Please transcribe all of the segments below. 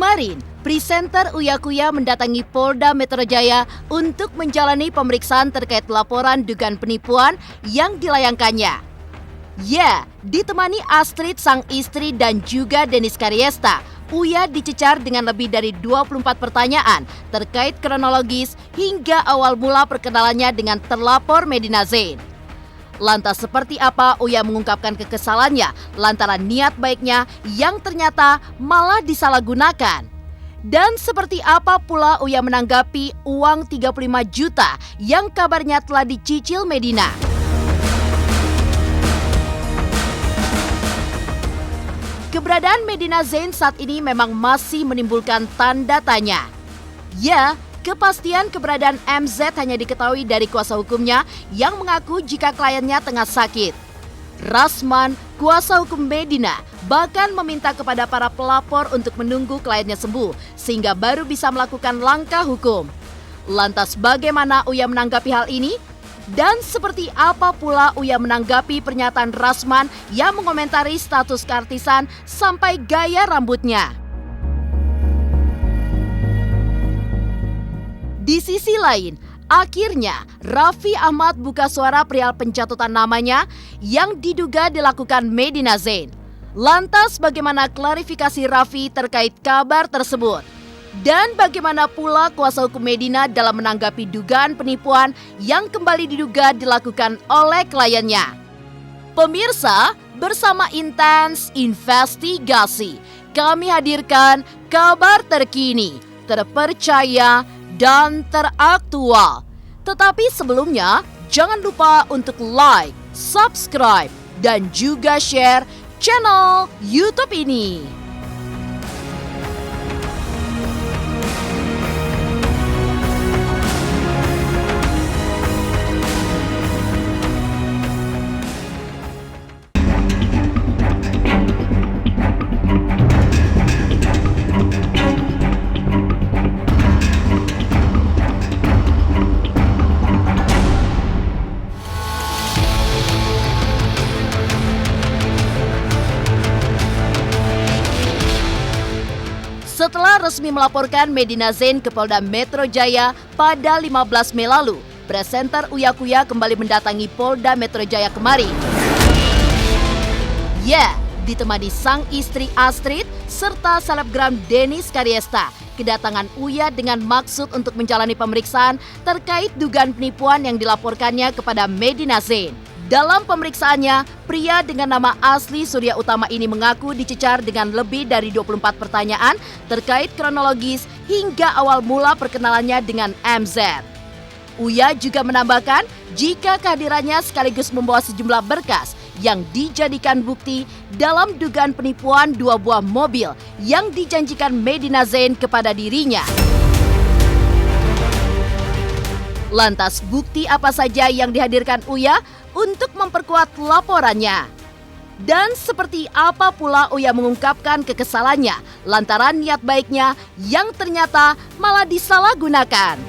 Kemarin, presenter Uya Kuya mendatangi Polda Metro Jaya untuk menjalani pemeriksaan terkait laporan dugaan penipuan yang dilayangkannya. Ya, ditemani Astrid sang istri dan juga Dennis Karyesta, Uya dicecar dengan lebih dari 24 pertanyaan terkait kronologis hingga awal mula perkenalannya dengan terlapor Medina Zain. Lantas seperti apa Uya mengungkapkan kekesalannya lantaran niat baiknya yang ternyata malah disalahgunakan? Dan seperti apa pula Uya menanggapi uang 35 juta yang kabarnya telah dicicil Medina? Keberadaan Medina Zain saat ini memang masih menimbulkan tanda tanya. Ya, kepastian keberadaan MZ hanya diketahui dari kuasa hukumnya yang mengaku jika kliennya tengah sakit. Rasman, kuasa hukum Medina, bahkan meminta kepada para pelapor untuk menunggu kliennya sembuh sehingga baru bisa melakukan langkah hukum. Lantas bagaimana Uya menanggapi hal ini? Dan seperti apa pula Uya menanggapi pernyataan Rasman yang mengomentari status keartisan sampai gaya rambutnya? Di sisi lain, akhirnya Raffi Ahmad buka suara perihal pencatutan namanya yang diduga dilakukan Medina Zain. Lantas bagaimana klarifikasi Raffi terkait kabar tersebut? Dan bagaimana pula kuasa hukum Medina dalam menanggapi dugaan penipuan yang kembali diduga dilakukan oleh kliennya? Pemirsa, bersama Intens Investigasi, kami hadirkan kabar terkini, terpercaya, dan teraktual. Tetapi sebelumnya, jangan lupa untuk like, subscribe, dan juga share channel YouTube ini. Setelah resmi melaporkan Medina Zain ke Polda Metro Jaya pada 15 Mei lalu, presenter Uya Kuya kembali mendatangi Polda Metro Jaya kemarin. Ya, ditemani sang istri Astrid serta selebgram Dennis Karyesta, kedatangan Uya dengan maksud untuk menjalani pemeriksaan terkait dugaan penipuan yang dilaporkannya kepada Medina Zain. Dalam pemeriksaannya, pria dengan nama asli Surya Utama ini mengaku dicecar dengan lebih dari 24 pertanyaan terkait kronologis hingga awal mula perkenalannya dengan MZ. Uya juga menambahkan jika kehadirannya sekaligus membawa sejumlah berkas yang dijadikan bukti dalam dugaan penipuan 2 buah mobil yang dijanjikan Medina Zain kepada dirinya. Lantas bukti apa saja yang dihadirkan Uya untuk memperkuat laporannya? Dan seperti apa pula Uya mengungkapkan kekesalannya lantaran niat baiknya yang ternyata malah disalahgunakan?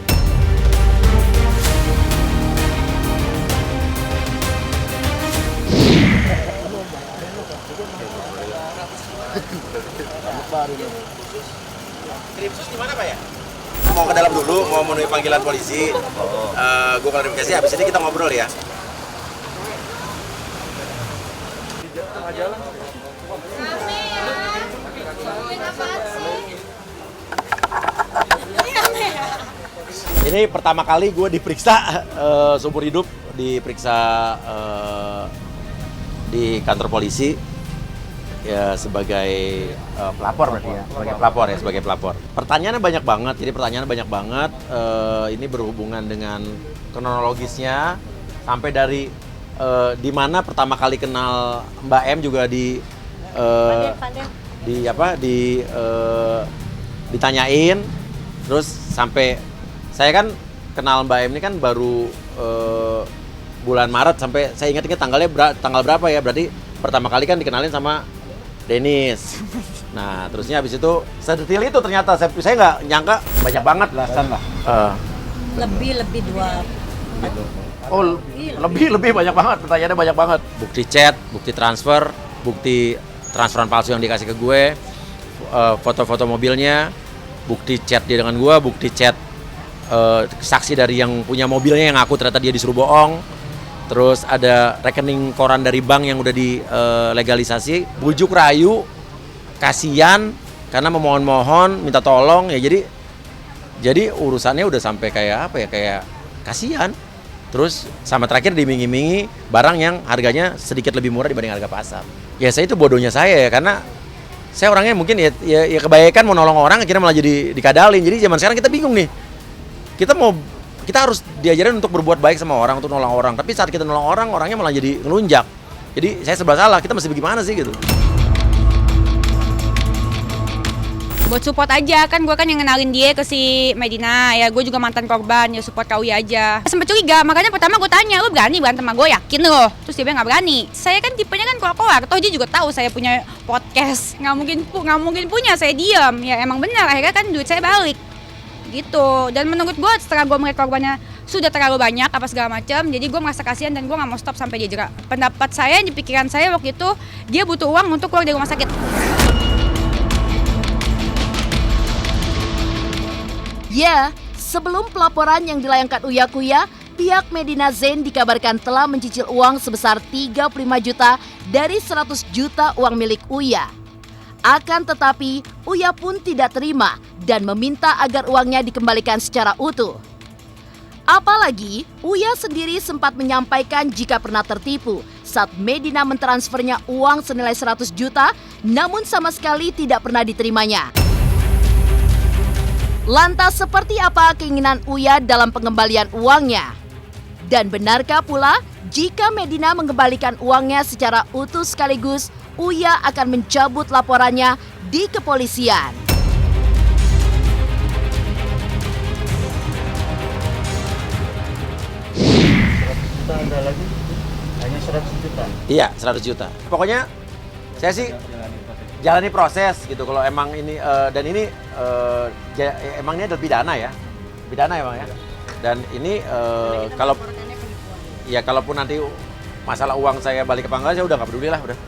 Krimsus di mana Pak ya? Mau ke dalam dulu, mau memenuhi panggilan polisi. Gue klarifikasi, habis ini kita ngobrol ya. Ini pertama kali gue diperiksa seumur hidup, diperiksa di kantor polisi. Ya sebagai pelapor berarti ya, sebagai pelapor. Pertanyaannya banyak banget, ini berhubungan dengan kronologisnya sampai dari di mana pertama kali kenal Mbak M juga ditanyain, terus sampai saya kan kenal Mbak M ini kan baru bulan Maret, sampai saya ingat tanggal berapa ya, berarti pertama kali kan dikenalin sama Dennis. Nah, terusnya habis itu sedetail itu ternyata saya nggak nyangka banyak banget belasan lah. Lebih dua. Oh, lebih banyak banget, pertanyaannya banyak banget. Bukti chat, bukti transfer, bukti transferan palsu yang dikasih ke gue, foto-foto mobilnya, bukti chat dia dengan gua, bukti chat saksi dari yang punya mobilnya yang aku ternyata dia disuruh bohong. Terus ada rekening koran dari bank yang udah dilegalisasi, bujuk rayu, kasihan karena memohon-mohon, minta tolong ya, jadi urusannya udah sampai kayak apa ya, kayak kasihan. Terus sama terakhir dimingi-mingi barang yang harganya sedikit lebih murah dibanding harga pasar. Ya saya itu bodohnya saya ya, karena saya orangnya mungkin ya kebaikan mau nolong orang akhirnya malah jadi dikadalin. Jadi zaman sekarang kita bingung nih. Kita harus diajarin untuk berbuat baik sama orang, untuk nolong orang. Tapi saat kita nolong orang, orangnya malah jadi ngelunjak. Jadi saya serba salah, kita mesti bagaimana sih gitu. Buat support aja, kan gue kan yang ngenalin dia ke si Medina, ya gue juga mantan korban, ya support Kauya aja. Sempet curiga, makanya pertama gue tanya, lu berani berantem sama gue, yakin lo? Terus dia bilang gak berani. Saya kan tipenya kan keluar-keluar, toh dia juga tahu saya punya podcast, nggak mungkin punya, saya diam. Ya emang benar, akhirnya kan duit saya balik gitu. Dan menurut gue setelah gue melihat korbannya sudah terlalu banyak apa segala macam, jadi gue merasa kasihan dan gue nggak mau stop sampai dia jerak. Pendapat saya, di pikiran saya waktu itu dia butuh uang untuk keluar dari rumah sakit. Ya, sebelum pelaporan yang dilayangkan Uya Kuya, pihak Medina Zain dikabarkan telah mencicil uang sebesar 35 juta dari 100 juta uang milik Uya. Akan tetapi, Uya pun tidak terima dan meminta agar uangnya dikembalikan secara utuh. Apalagi, Uya sendiri sempat menyampaikan jika pernah tertipu saat Medina mentransfernya uang senilai 100 juta, namun sama sekali tidak pernah diterimanya. Lantas seperti apa keinginan Uya dalam pengembalian uangnya? Dan benarkah pula jika Medina mengembalikan uangnya secara utuh sekaligus, Uya akan mencabut laporannya di kepolisian? Ada lagi hanya 100 juta. Iya, 100 juta. Pokoknya saya sih jalani proses gitu. Kalau emang ini dan ini emangnya ada pidana ya, pidana emang ya. Dan ini kalaupun nanti masalah uang saya balik ke panggal, saya udah nggak peduli lah, udah.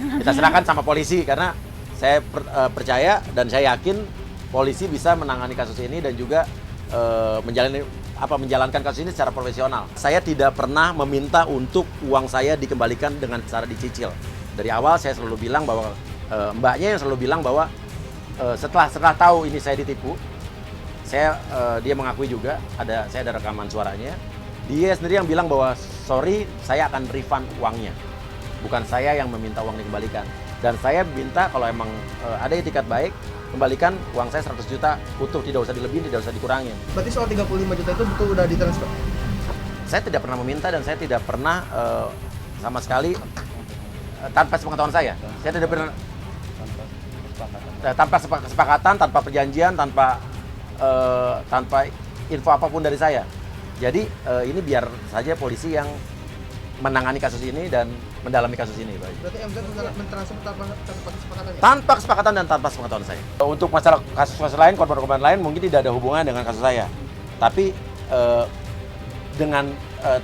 Kita serahkan sama polisi karena saya percaya dan saya yakin polisi bisa menangani kasus ini dan juga menjalankan kasus ini secara profesional. Saya tidak pernah meminta untuk uang saya dikembalikan dengan cara dicicil. Dari awal saya selalu bilang bahwa mbaknya yang selalu bilang bahwa setelah tahu ini saya ditipu, dia mengakui juga saya ada rekaman suaranya. Dia sendiri yang bilang bahwa sorry, saya akan refund uangnya, bukan saya yang meminta uang dikembalikan. Dan saya minta kalau emang ada itikat baik, kembalikan uang saya 100 juta utuh, tidak usah dilebihin, tidak usah dikurangin. Berarti soal 35 juta itu betul udah ditransfer? Saya tidak pernah meminta dan saya tidak pernah sama sekali tanpa sepengetahuan saya tidak pernah tanpa kesepakatan, tanpa perjanjian, tanpa info apapun dari saya. Jadi ini biar saja polisi yang menangani kasus ini dan mendalami kasus ini. Berarti MZ mentransfer tanpa kesepakatan ya? Tanpa kesepakatan dan tanpa sepengetahuan saya. Untuk masalah kasus-kasus lain, korban-korban lain mungkin tidak ada hubungan dengan kasus saya. Tapi dengan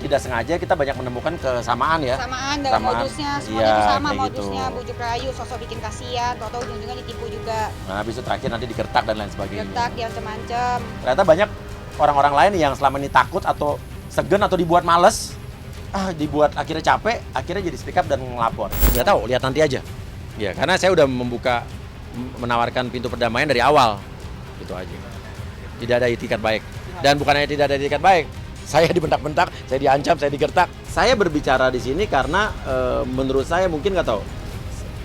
tidak sengaja kita banyak menemukan kesamaan ya. Kesamaan dalam modusnya, semuanya itu sama modusnya, gitu. Bujuk rayu, sosok bikin kasihan, atau ujung-ujungnya ditipu juga. Nah, habis itu terakhir nanti digertak dan lain sebagainya. Gertak, diancam-ancam. Ternyata banyak orang-orang lain yang selama ini takut atau segan atau dibuat males, dibuat akhirnya capek, akhirnya jadi speak up dan ngelapor. Nggak tahu, lihat nanti aja. Ya, karena saya udah menawarkan pintu perdamaian dari awal, gitu aja. Tidak ada itikat baik. Dan bukannya tidak ada itikat baik, saya dibentak-bentak, saya diancam, saya digertak. Saya berbicara di sini karena menurut saya mungkin nggak tahu.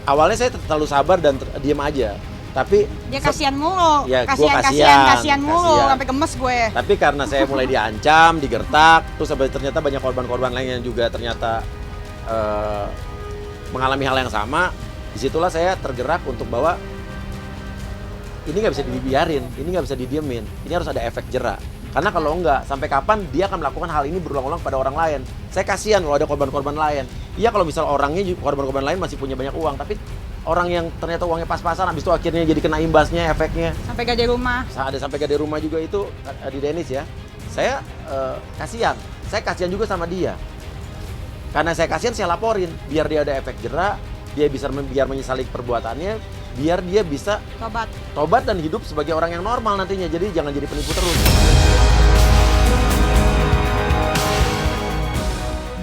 Awalnya saya terlalu sabar dan diam aja. Tapi dia kasihan mulu, ya, kasihan mulu, sampai gemes gue. Tapi karena saya mulai diancam, digertak, terus ternyata banyak korban-korban lain yang juga ternyata mengalami hal yang sama. Disitulah saya tergerak untuk bahwa ini nggak bisa dibiarin, ini nggak bisa didiemin, ini harus ada efek jerak. Karena kalau enggak, sampai kapan dia akan melakukan hal ini berulang-ulang pada orang lain. Saya kasihan kalau ada korban-korban lain. Iya, kalau misal orangnya, korban-korban lain masih punya banyak uang, tapi orang yang ternyata uangnya pas-pasan, habis itu akhirnya jadi kena imbasnya, efeknya. Sampai gade rumah. Ada sampai gade rumah juga itu di Denis ya. Saya kasihan. Saya kasihan juga sama dia. Karena saya kasihan, saya laporin. Biar dia ada efek jerak, dia bisa biar menyesali perbuatannya, biar dia bisa tobat dan hidup sebagai orang yang normal nantinya. Jadi jangan jadi penipu terus.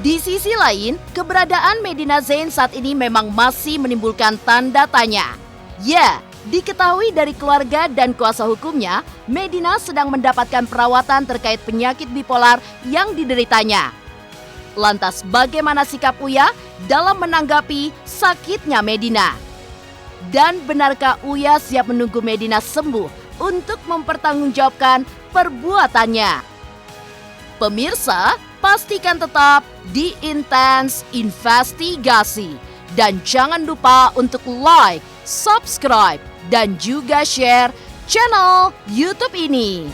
Di sisi lain, keberadaan Medina Zain saat ini memang masih menimbulkan tanda tanya. Ya, diketahui dari keluarga dan kuasa hukumnya, Medina sedang mendapatkan perawatan terkait penyakit bipolar yang dideritanya. Lantas bagaimana sikap Uya dalam menanggapi sakitnya Medina? Dan benarkah Uya siap menunggu Medina sembuh untuk mempertanggungjawabkan perbuatannya? Pemirsa, pastikan tetap di Intens Investigasi. Dan jangan lupa untuk like, subscribe, dan juga share channel YouTube ini.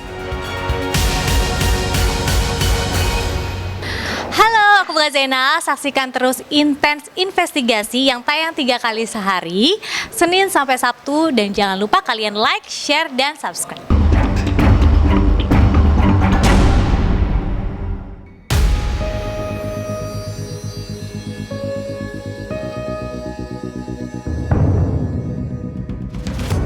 Halo, aku Bunga Zena. Saksikan terus Intens Investigasi yang tayang 3 kali sehari, Senin sampai Sabtu. Dan jangan lupa kalian like, share, dan subscribe.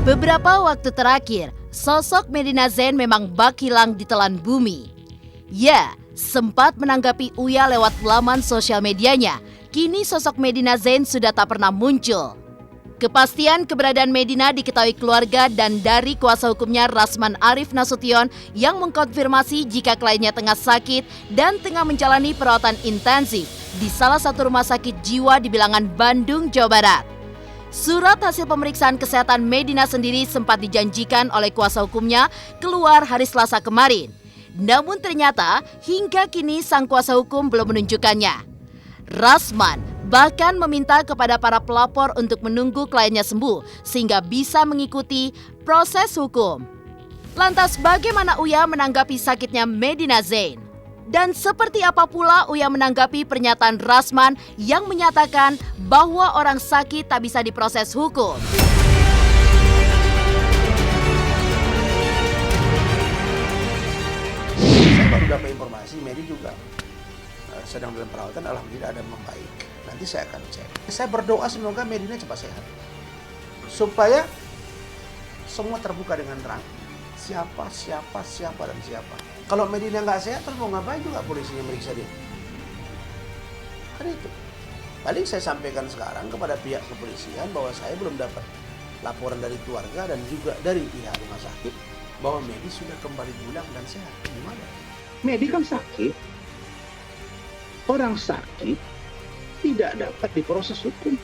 Beberapa waktu terakhir, sosok Medina Zain memang bak hilang di telan bumi. Ya, sempat menanggapi Uya lewat laman sosial medianya, kini sosok Medina Zain sudah tak pernah muncul. Kepastian keberadaan Medina diketahui keluarga dan dari kuasa hukumnya Rasman Arif Nasution yang mengkonfirmasi jika kliennya tengah sakit dan tengah menjalani perawatan intensif di salah satu rumah sakit jiwa di Bilangan, Bandung, Jawa Barat. Surat hasil pemeriksaan kesehatan Medina sendiri sempat dijanjikan oleh kuasa hukumnya keluar hari Selasa kemarin. Namun ternyata hingga kini sang kuasa hukum belum menunjukkannya. Rasman bahkan meminta kepada para pelapor untuk menunggu kliennya sembuh sehingga bisa mengikuti proses hukum. Lantas bagaimana Uya menanggapi sakitnya Medina Zain? Dan seperti apa pula Uya menanggapi pernyataan Rasman yang menyatakan bahwa orang sakit tak bisa diproses hukum? Saya baru dapat informasi, Medi juga sedang dalam perawatan, alhamdulillah ada membaik. Nanti saya akan cek. Saya berdoa semoga Medina cepat sehat. Supaya semua terbuka dengan terang. Siapa, dan siapa. Kalau Medina nggak sehat, terus mau ngapain juga polisinya meriksa dia? Kan itu. Paling saya sampaikan sekarang kepada pihak kepolisian bahwa saya belum dapat laporan dari keluarga dan juga dari pihak rumah sakit bahwa Medi sudah kembali pulang dan sehat. Gimana? Medi kan sakit. Orang sakit tidak dapat diproses hukum.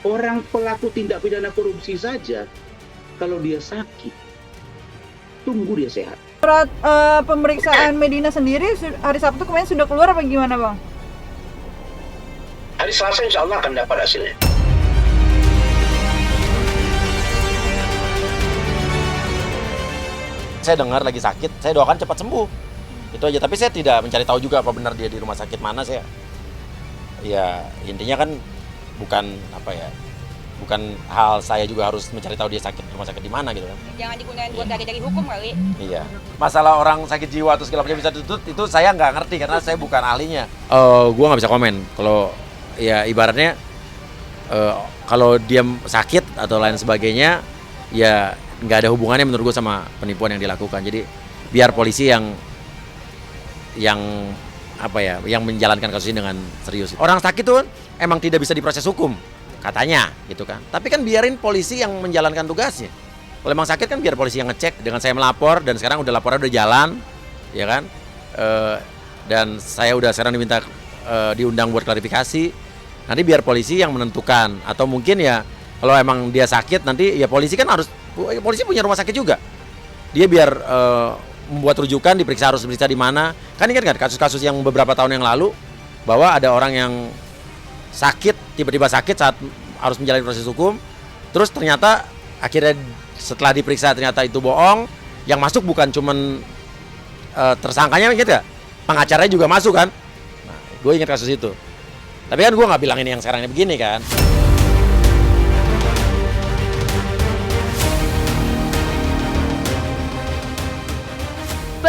Orang pelaku tindak pidana korupsi saja, kalau dia sakit, tunggu dia sehat. Surat pemeriksaan Medina sendiri hari Sabtu kemarin sudah keluar apa gimana, Bang? Hari Selasa insya Allah akan dapat hasilnya. Saya dengar lagi sakit, saya doakan cepat sembuh. Itu aja, tapi saya tidak mencari tahu juga apa benar dia di rumah sakit mana. Saya ya intinya kan bukan hal saya juga harus mencari tahu dia sakit rumah sakit di mana gitu kan. Jangan digunakan buat dari hukum kali. Iya. Masalah orang sakit jiwa atau segala macam bisa dituntut itu saya nggak ngerti karena saya bukan ahlinya. Gua nggak bisa komen. Kalau ya ibaratnya kalau dia sakit atau lain sebagainya ya nggak ada hubungannya menurut gue sama penipuan yang dilakukan. Jadi biar polisi yang menjalankan kasus ini dengan serius. Orang sakit tuh emang tidak bisa diproses hukum katanya gitu kan. Tapi kan biarin polisi yang menjalankan tugasnya. Kalau emang sakit kan biar polisi yang ngecek. Dengan saya melapor dan sekarang udah laporan udah jalan, ya kan. Dan saya udah sekarang diminta diundang buat klarifikasi. Nanti biar polisi yang menentukan atau mungkin ya kalau emang dia sakit nanti ya polisi punya rumah sakit juga. Dia biar membuat rujukan harus diperiksa di mana. Kan ingat kan kasus-kasus yang beberapa tahun yang lalu bahwa ada orang yang tiba-tiba sakit saat harus menjalani proses hukum, terus ternyata akhirnya setelah diperiksa ternyata itu bohong, yang masuk bukan cuman tersangkanya gitu ya, pengacaranya juga masuk kan. Nah, gue ingat kasus itu. Tapi kan gue nggak bilang ini yang sekarang ini begini kan.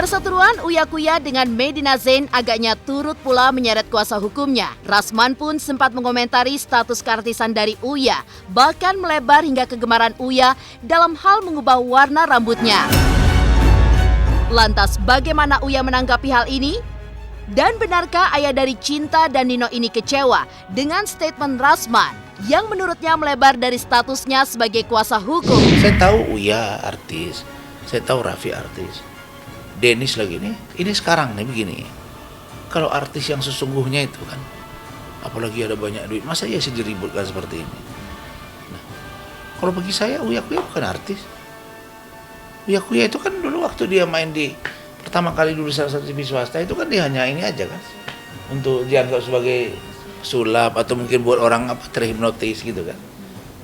Perseteruan Uya Kuya dengan Medina Zain agaknya turut pula menyeret kuasa hukumnya. Rasman pun sempat mengomentari status keartisan dari Uya, bahkan melebar hingga kegemaran Uya dalam hal mengubah warna rambutnya. Lantas bagaimana Uya menanggapi hal ini? Dan benarkah ayah dari Cinta dan Nino ini kecewa dengan statement Rasman yang menurutnya melebar dari statusnya sebagai kuasa hukum? Saya tahu Uya artis, saya tahu Raffi artis. Dennis lagi nih, ini sekarang nih begini. Kalau artis yang sesungguhnya itu kan, apalagi ada banyak duit, masa ia sih diributkan seperti ini? Nah, kalau bagi saya Uya Kuya bukan artis. Uya Kuya itu kan dulu waktu dia main di pertama kali dulu salah satu TV swasta itu kan dia hanya ini aja kan, untuk dianggap sebagai sulap atau mungkin buat orang terhipnotis gitu kan.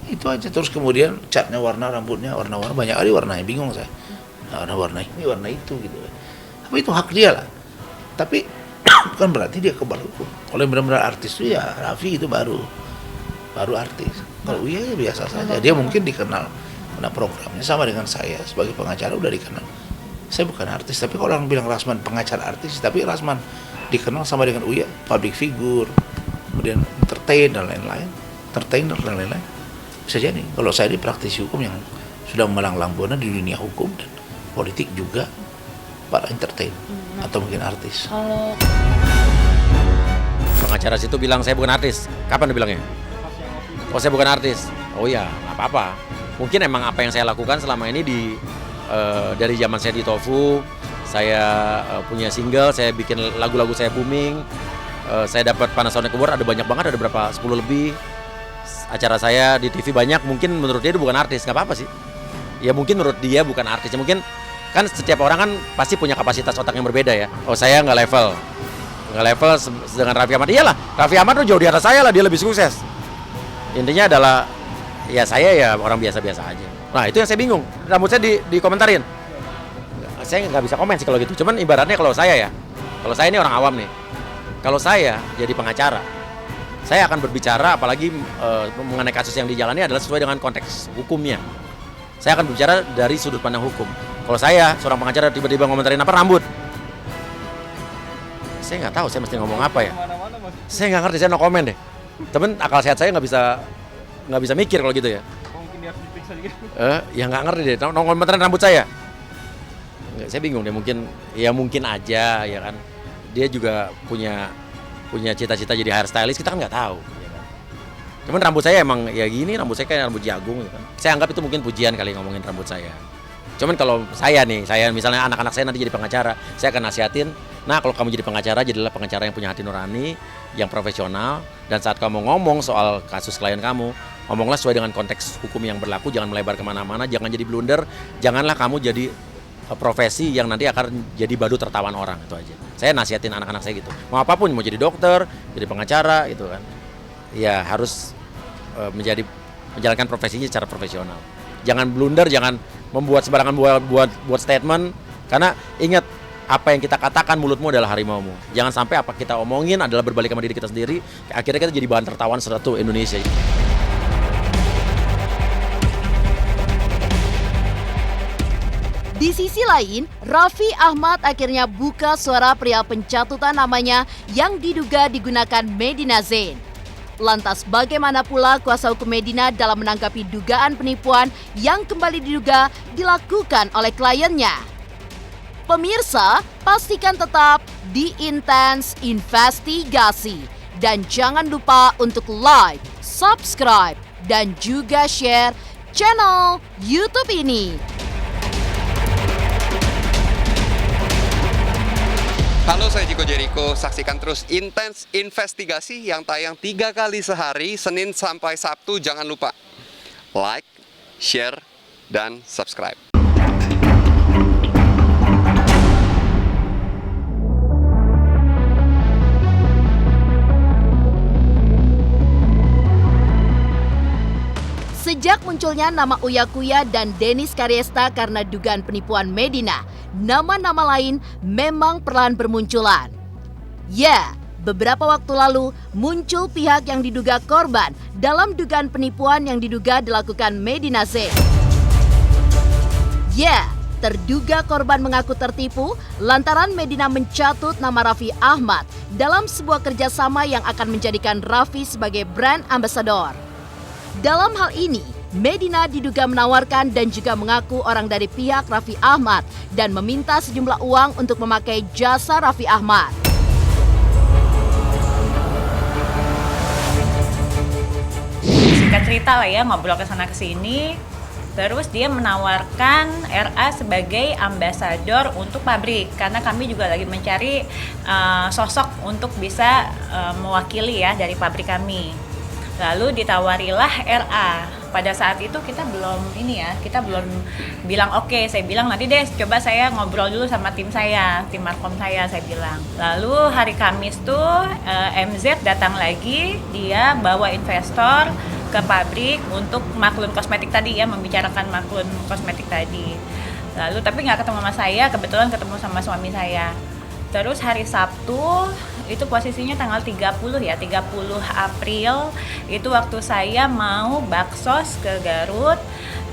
Itu aja. Terus kemudian catnya warna, rambutnya warna-warna, banyak kali warnanya, bingung saya. Nah, warna ini, warna itu gitu. Tapi itu hak dia lah. Tapi bukan berarti dia kebal hukum. Kalau yang benar-benar artis itu ya Raffi itu baru artis. Kalau Uya ya biasa saja. Dia mungkin dikenal karena programnya sama dengan saya sebagai pengacara udah dikenal. Saya bukan artis, tapi kalau orang bilang Rasman pengacara artis, tapi Rasman dikenal sama dengan Uya public figure, kemudian entertainer dan lain-lain. Bisa jadi kalau saya di praktisi hukum yang sudah melanglang buana di dunia hukum dan politik juga para entertain atau mungkin artis. Pengacara situ bilang saya bukan artis. Kapan dia bilangnya? Oh, saya bukan artis. Oh iya, nggak apa-apa. Mungkin emang apa yang saya lakukan selama ini dari zaman saya di Tofu, saya punya single, saya bikin lagu-lagu saya booming. Saya dapat Panasonic Award, ada banyak banget, ada berapa 10 lebih. Acara saya di TV banyak, mungkin menurut dia bukan artis, nggak apa-apa sih. Ya mungkin menurut dia bukan artis, ya mungkin kan setiap orang kan pasti punya kapasitas otak yang berbeda ya. Oh saya nggak level dengan Raffi Ahmad. Iyalah, Raffi Ahmad tuh jauh di atas saya lah, dia lebih sukses. Intinya adalah ya saya ya orang biasa-biasa aja. Nah itu yang saya bingung, rambut saya dikomentarin. Saya nggak bisa komen sih kalau gitu. Cuman ibaratnya kalau saya ini orang awam nih. Kalau saya jadi pengacara, saya akan berbicara apalagi mengenai kasus yang dijalani adalah sesuai dengan konteks hukumnya. Saya akan berbicara dari sudut pandang hukum. Kalau saya seorang pengacara tiba-tiba ngomentarin apa rambut, saya nggak tahu saya mesti ngomong apa ya. Saya nggak ngerti, saya no komen deh. Temen akal sehat saya nggak bisa mikir kalau gitu ya. Mungkin dia harus diperiksa gitu. Ya nggak ngerti deh. Ngomentarin rambut saya. Saya bingung deh, mungkin aja ya kan. Dia juga punya cita-cita jadi hairstylist, kita kan nggak tahu. Ya kan? Cuman rambut saya emang ya gini, rambut saya kayak rambut jagung. Ya kan? Saya anggap itu mungkin pujian kali ngomongin rambut saya. Cuman kalau saya misalnya anak-anak saya nanti jadi pengacara, saya akan nasihatin, nah kalau kamu jadi pengacara, jadilah pengacara yang punya hati nurani, yang profesional, dan saat kamu ngomong soal kasus klien kamu, ngomonglah sesuai dengan konteks hukum yang berlaku, jangan melebar kemana-mana, jangan jadi blunder, janganlah kamu jadi profesi yang nanti akan jadi badu tertawan orang, itu aja. Saya nasihatin anak-anak saya gitu. Mau apapun, mau jadi dokter, jadi pengacara gitu kan. Ya harus menjalankan profesinya secara profesional. Jangan blunder, jangan membuat sembarangan buat statement, karena ingat apa yang kita katakan mulutmu adalah harimaumu. Jangan sampai apa kita omongin adalah berbalik sama diri kita sendiri, akhirnya kita jadi bahan tertawan satu Indonesia. Di sisi lain, Raffi Ahmad akhirnya buka suara perihal pencatutan namanya yang diduga digunakan Medina Zain. Lantas bagaimana pula kuasa hukum Medina dalam menanggapi dugaan penipuan yang kembali diduga dilakukan oleh kliennya? Pemirsa, pastikan tetap di Intens Investigasi. Dan jangan lupa untuk like, subscribe, dan juga share channel YouTube ini. Halo, saya Jiko Jericho. Saksikan terus Intens Investigasi yang tayang 3 kali sehari, Senin sampai Sabtu. Jangan lupa like, share, dan subscribe. Sejak munculnya nama Uya Kuya dan Dennis Karyesta karena dugaan penipuan Medina, nama-nama lain memang perlahan bermunculan. Ya, beberapa waktu lalu muncul pihak yang diduga korban dalam dugaan penipuan yang diduga dilakukan Medina Zain. Ya, Terduga korban mengaku tertipu lantaran Medina mencatut nama Raffi Ahmad dalam sebuah kerjasama yang akan menjadikan Raffi sebagai brand ambassador. Dalam hal ini, Medina diduga menawarkan dan juga mengaku orang dari pihak Raffi Ahmad dan meminta sejumlah uang untuk memakai jasa Raffi Ahmad. Singkat cerita lah ya, ngobrol ke sana ke sini. Terus dia menawarkan RA sebagai ambasador untuk pabrik karena kami juga lagi mencari sosok untuk bisa mewakili ya dari pabrik kami. Lalu ditawarilah RA. Pada saat itu kita belum bilang oke. Saya bilang nanti deh coba saya ngobrol dulu sama tim saya, tim Markom saya bilang. Lalu hari Kamis tuh MZ datang lagi, dia bawa investor ke pabrik untuk Maklun Kosmetik tadi ya, membicarakan Maklun Kosmetik tadi. Lalu tapi nggak ketemu sama saya, kebetulan ketemu sama suami saya. Terus hari Sabtu itu posisinya tanggal 30 April itu waktu saya mau baksos ke Garut,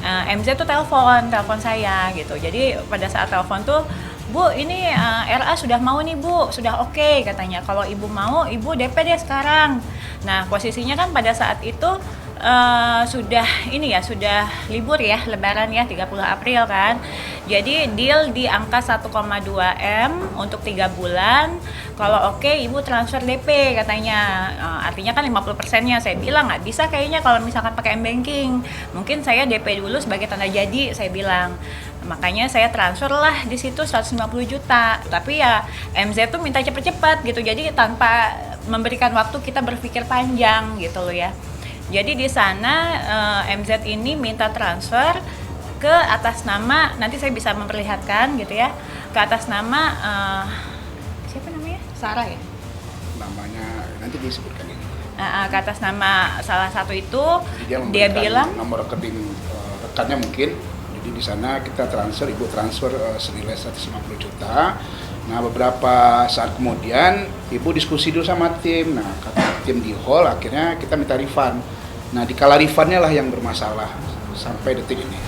MZ tuh telepon saya gitu. Jadi pada saat telepon tuh, Bu, ini RA sudah mau nih Bu, sudah oke katanya. Kalau Ibu mau, Ibu DP deh sekarang. Nah posisinya kan pada saat itu sudah libur ya, Lebaran ya, 30 April kan. Jadi deal di angka 1,2 M untuk 3 bulan. Kalau oke, Ibu transfer DP katanya. Artinya kan 50%-nya. Saya bilang nggak bisa kayaknya kalau misalkan pakai M-Banking. Mungkin saya DP dulu sebagai tanda jadi, saya bilang. Makanya saya transfer lah di situ 150 juta. Tapi ya MZ tuh minta cepet-cepet gitu. Jadi tanpa memberikan waktu kita berpikir panjang gitu loh ya. Jadi di sana MZ ini minta transfer ke atas nama, nanti saya bisa memperlihatkan gitu ya, ke atas nama siapa namanya? Sarah ya? Namanya nanti disebutkan ini. Ke atas nama salah satu itu, Jadi dia bilang nomor rekening rekannya mungkin. Jadi di sana kita transfer, Ibu transfer senilai 150 juta. Nah beberapa saat kemudian Ibu diskusi dulu sama tim. Nah kata tim di hall, akhirnya kita minta refund. Nah dikala refundnya lah yang bermasalah sampai detik ini.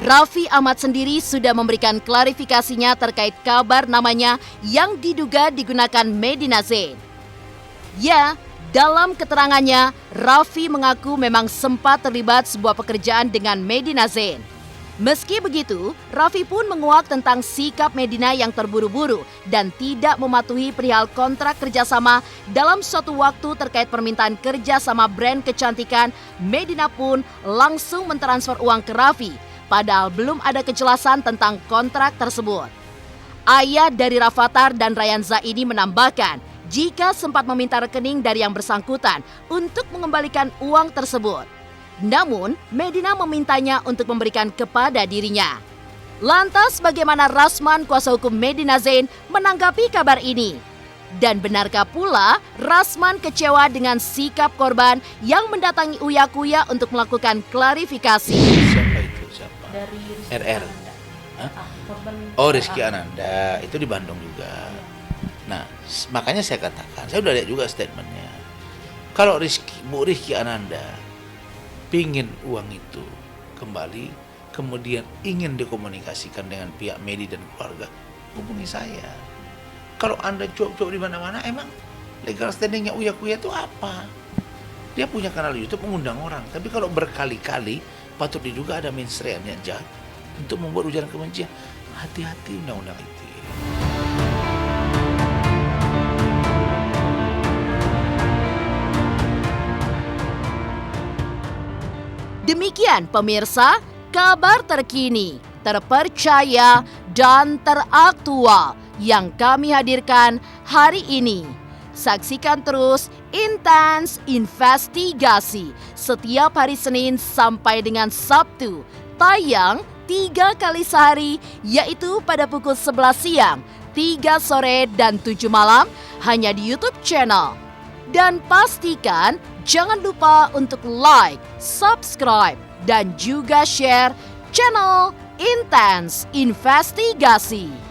Raffi Ahmad sendiri sudah memberikan klarifikasinya terkait kabar namanya yang diduga digunakan Medina Zain. Ya, dalam keterangannya, Raffi mengaku memang sempat terlibat sebuah pekerjaan dengan Medina Zain. Meski begitu, Raffi pun menguak tentang sikap Medina yang terburu-buru dan tidak mematuhi perihal kontrak kerjasama dalam suatu waktu terkait permintaan kerja sama brand kecantikan. Medina pun langsung mentransfer uang ke Raffi, padahal belum ada kejelasan tentang kontrak tersebut. Ayah dari Rafathar dan Rayanza ini menambahkan, jika sempat meminta rekening dari yang bersangkutan untuk mengembalikan uang tersebut. Namun, Medina memintanya untuk memberikan kepada dirinya. Lantas bagaimana Rasman, kuasa hukum Medina Zain, menanggapi kabar ini? Dan benarkah pula Rasman kecewa dengan sikap korban yang mendatangi Uya Kuya untuk melakukan klarifikasi? Siapa itu? Siapa? dari RR. Hah? Oh, Rizky Ananda, itu di Bandung juga. Nah, makanya saya katakan, saya udah lihat juga statementnya. Kalau Bu Rizky Ananda pingin uang itu kembali, kemudian ingin dikomunikasikan dengan pihak Medi dan keluarga, hubungi saya. Kalau Anda cuap-cuap di mana-mana, emang legal standingnya Uya Kuya itu apa? Dia punya kanal YouTube mengundang orang, tapi kalau berkali-kali patut diduga ada mensreanya jahat untuk membuat ujaran kebencian. Hati-hati undang-undang itu. Demikian pemirsa, kabar terkini, terpercaya, dan teraktual yang kami hadirkan hari ini. Saksikan terus Intens Investigasi setiap hari Senin sampai dengan Sabtu. Tayang 3 kali sehari, yaitu pada pukul 11 siang, 3 sore, dan 7 malam hanya di YouTube channel. Dan pastikan jangan lupa untuk like, subscribe, dan juga share channel Intens Investigasi.